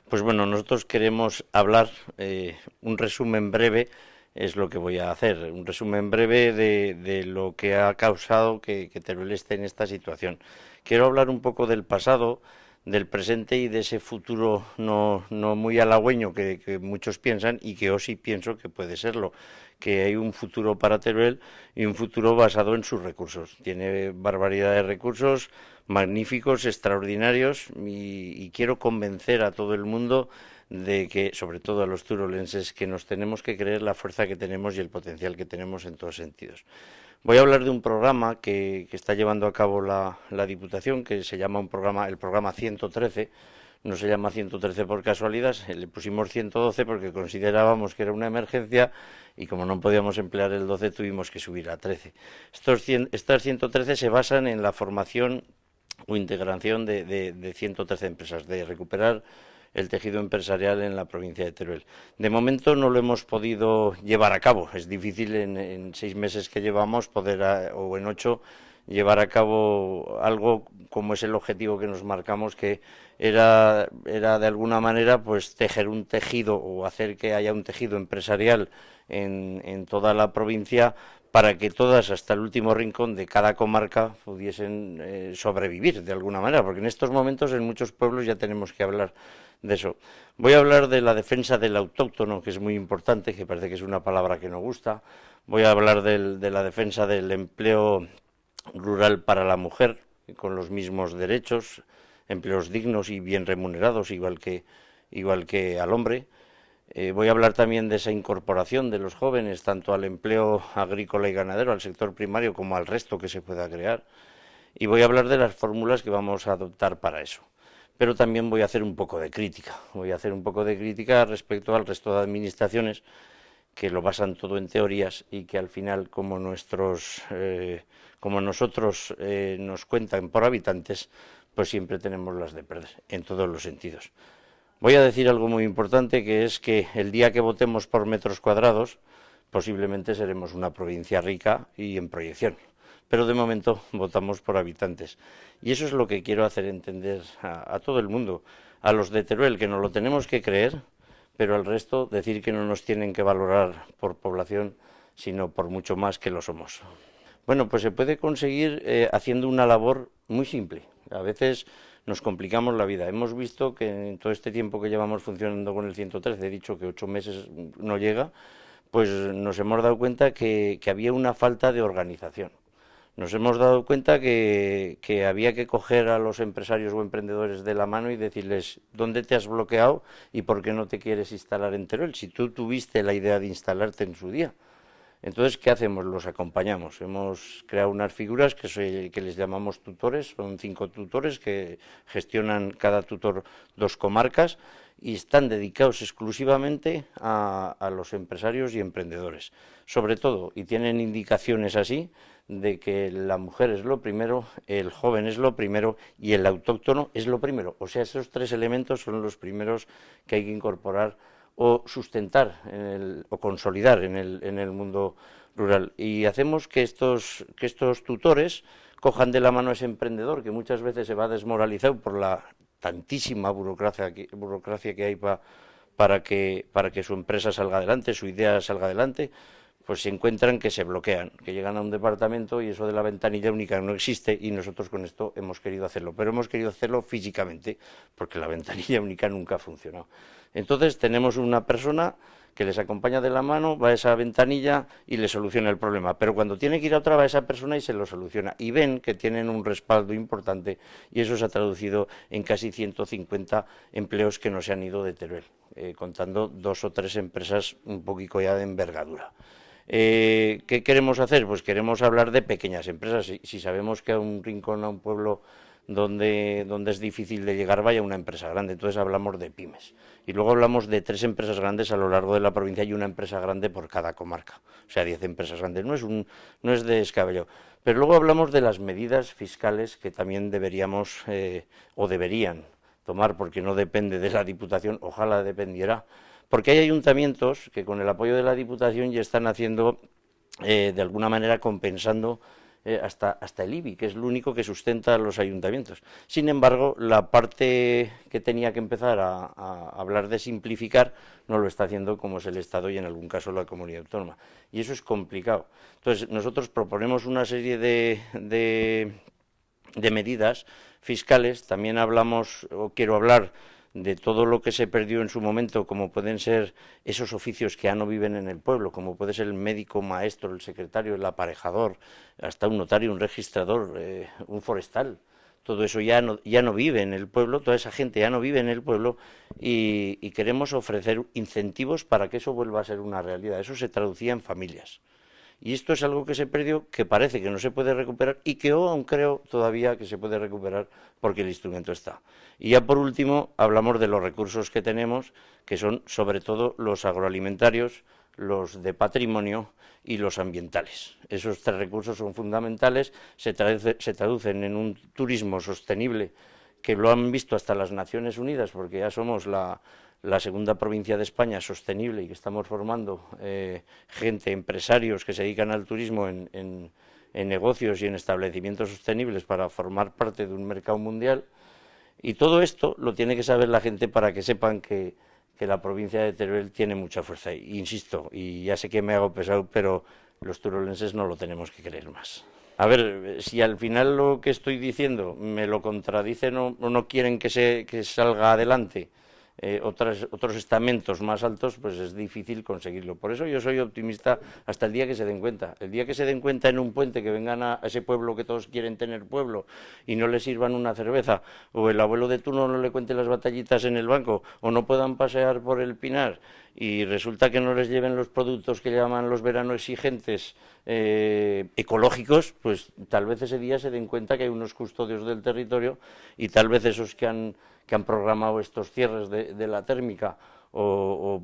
Pues bueno, nosotros queremos hablar, un resumen breve es lo que voy a hacer, un resumen breve de lo que ha causado que Teruel esté en esta situación. Quiero hablar un poco del pasado, del presente y de ese futuro no muy halagüeño que muchos piensan y que yo sí pienso que puede serlo, que hay un futuro para Teruel y un futuro basado en sus recursos. Tiene barbaridad de recursos magníficos, extraordinarios y quiero convencer a todo el mundo de que, sobre todo a los turolenses, que nos tenemos que creer la fuerza que tenemos y el potencial que tenemos en todos sentidos. Voy a hablar de un programa que está llevando a cabo la Diputación, que se llama el programa 113. No se llama 113 por casualidad, le pusimos 112 porque considerábamos que era una emergencia y como no podíamos emplear el 12 tuvimos que subir a 13. Estas 113 se basan en la formación o integración de 113 empresas, de recuperar el tejido empresarial en la provincia de Teruel. De momento no lo hemos podido llevar a cabo. Es difícil en 6 meses que llevamos o en 8 llevar a cabo algo como es el objetivo que nos marcamos, que era de alguna manera pues tejer un tejido o hacer que haya un tejido empresarial en toda la provincia para que todas, hasta el último rincón de cada comarca, pudiesen sobrevivir de alguna manera, porque en estos momentos en muchos pueblos ya tenemos que hablar de eso. Voy a hablar de la defensa del autóctono, que es muy importante, que parece que es una palabra que no gusta. Voy a hablar de la defensa del empleo rural para la mujer, con los mismos derechos, empleos dignos y bien remunerados, igual que al hombre. Voy a hablar también de esa incorporación de los jóvenes, tanto al empleo agrícola y ganadero, al sector primario, como al resto que se pueda crear. Y voy a hablar de las fórmulas que vamos a adoptar para eso. Pero también voy a hacer un poco de crítica. Voy a hacer un poco de crítica respecto al resto de administraciones que lo basan todo en teorías y que al final, como nosotros nos cuentan por habitantes, pues siempre tenemos las de perder, en todos los sentidos. Voy a decir algo muy importante, que es que el día que votemos por metros cuadrados, posiblemente seremos una provincia rica y en proyección. Pero de momento votamos por habitantes. Y eso es lo que quiero hacer entender a todo el mundo, a los de Teruel, que nos lo tenemos que creer, pero al resto decir que no nos tienen que valorar por población, sino por mucho más que lo somos. Bueno, pues se puede conseguir haciendo una labor muy simple. A veces nos complicamos la vida. Hemos visto que en todo este tiempo que llevamos funcionando con el 113, he dicho que 8 meses no llega, pues nos hemos dado cuenta que había una falta de organización. Nos hemos dado cuenta que había que coger a los empresarios o emprendedores de la mano y decirles dónde te has bloqueado y por qué no te quieres instalar en Teruel, si tú tuviste la idea de instalarte en su día. Entonces, ¿qué hacemos? Los acompañamos. Hemos creado unas figuras que les llamamos tutores, son 5 tutores que gestionan cada tutor 2 comarcas y están dedicados exclusivamente a los empresarios y emprendedores. Sobre todo, y tienen indicaciones así, de que la mujer es lo primero, el joven es lo primero y el autóctono es lo primero. O sea, esos 3 elementos son los primeros que hay que incorporar o sustentar o consolidar en el mundo rural. Y hacemos que estos tutores cojan de la mano a ese emprendedor, que muchas veces se va desmoralizado por la tantísima burocracia que hay para que su empresa salga adelante, su idea salga adelante, pues se encuentran que se bloquean, que llegan a un departamento y eso de la ventanilla única no existe y nosotros con esto hemos querido hacerlo, pero hemos querido hacerlo físicamente porque la ventanilla única nunca ha funcionado. Entonces tenemos una persona que les acompaña de la mano, va a esa ventanilla y le soluciona el problema, pero cuando tiene que ir a otra va a esa persona y se lo soluciona y ven que tienen un respaldo importante y eso se ha traducido en casi 150 empleos que no se han ido de Teruel, contando 2 o 3 empresas un poquito ya de envergadura. ¿Qué queremos hacer? Pues queremos hablar de pequeñas empresas. Si sabemos que a un rincón, a un pueblo donde es difícil de llegar, vaya una empresa grande, entonces hablamos de pymes. Y luego hablamos de 3 empresas grandes a lo largo de la provincia y una empresa grande por cada comarca. O sea, 10 empresas grandes. No es de descabellado. Pero luego hablamos de las medidas fiscales que también deberíamos o deberían tomar, porque no depende de la Diputación, ojalá dependiera, porque hay ayuntamientos que con el apoyo de la Diputación ya están haciendo, de alguna manera, compensando hasta el IBI, que es lo único que sustenta a los ayuntamientos. Sin embargo, la parte que tenía que empezar a hablar de simplificar no lo está haciendo, como es el Estado y en algún caso la comunidad autónoma. Y eso es complicado. Entonces, nosotros proponemos una serie de medidas fiscales. También hablamos, o quiero hablar, de todo lo que se perdió en su momento, como pueden ser esos oficios que ya no viven en el pueblo, como puede ser el médico, maestro, el secretario, el aparejador, hasta un notario, un registrador, un forestal. Todo eso ya no vive en el pueblo, toda esa gente ya no vive en el pueblo y queremos ofrecer incentivos para que eso vuelva a ser una realidad. Eso se traducía en familias. Y esto es algo que se perdió, que parece que no se puede recuperar y que yo aún creo todavía que se puede recuperar porque el instrumento está. Y ya por último hablamos de los recursos que tenemos, que son sobre todo los agroalimentarios, los de patrimonio y los ambientales. Esos tres recursos son fundamentales, se traducen en un turismo sostenible que lo han visto hasta las Naciones Unidas, porque ya somos la segunda provincia de España sostenible y que estamos formando gente, empresarios que se dedican al turismo en negocios y en establecimientos sostenibles para formar parte de un mercado mundial. Y todo esto lo tiene que saber la gente para que sepan que la provincia de Teruel tiene mucha fuerza. Y, insisto, y ya sé que me hago pesado, pero los turolenses no lo tenemos que creer más. A ver, si al final lo que estoy diciendo me lo contradicen o no quieren que salga adelante otros estamentos más altos, pues es difícil conseguirlo. Por eso yo soy optimista hasta el día que se den cuenta. El día que se den cuenta en un puente que vengan a ese pueblo que todos quieren tener pueblo y no les sirvan una cerveza, o el abuelo de turno no le cuente las batallitas en el banco, o no puedan pasear por el Pinar y resulta que no les lleven los productos que llaman los verano exigentes ecológicos, pues tal vez ese día se den cuenta que hay unos custodios del territorio y tal vez esos que han programado estos cierres de la térmica o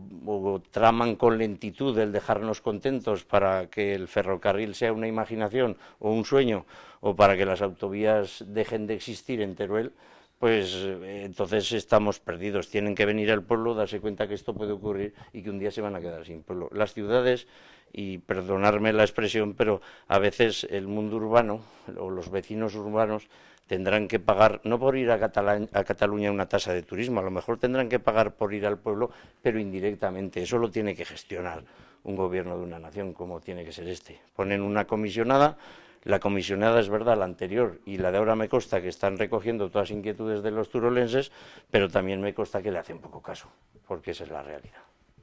traman con lentitud el dejarnos contentos para que el ferrocarril sea una imaginación o un sueño, o para que las autovías dejen de existir en Teruel, pues entonces estamos perdidos. Tienen que venir al pueblo, darse cuenta que esto puede ocurrir y que un día se van a quedar sin pueblo. Las ciudades, y perdonarme la expresión, pero a veces el mundo urbano o los vecinos urbanos tendrán que pagar, no por ir a Cataluña una tasa de turismo, a lo mejor tendrán que pagar por ir al pueblo, pero indirectamente. Eso lo tiene que gestionar un gobierno de una nación, como tiene que ser este. Ponen una comisionada, la comisionada es verdad, la anterior y la de ahora me consta que están recogiendo todas las inquietudes de los turolenses, pero también me consta que le hacen poco caso, porque esa es la realidad.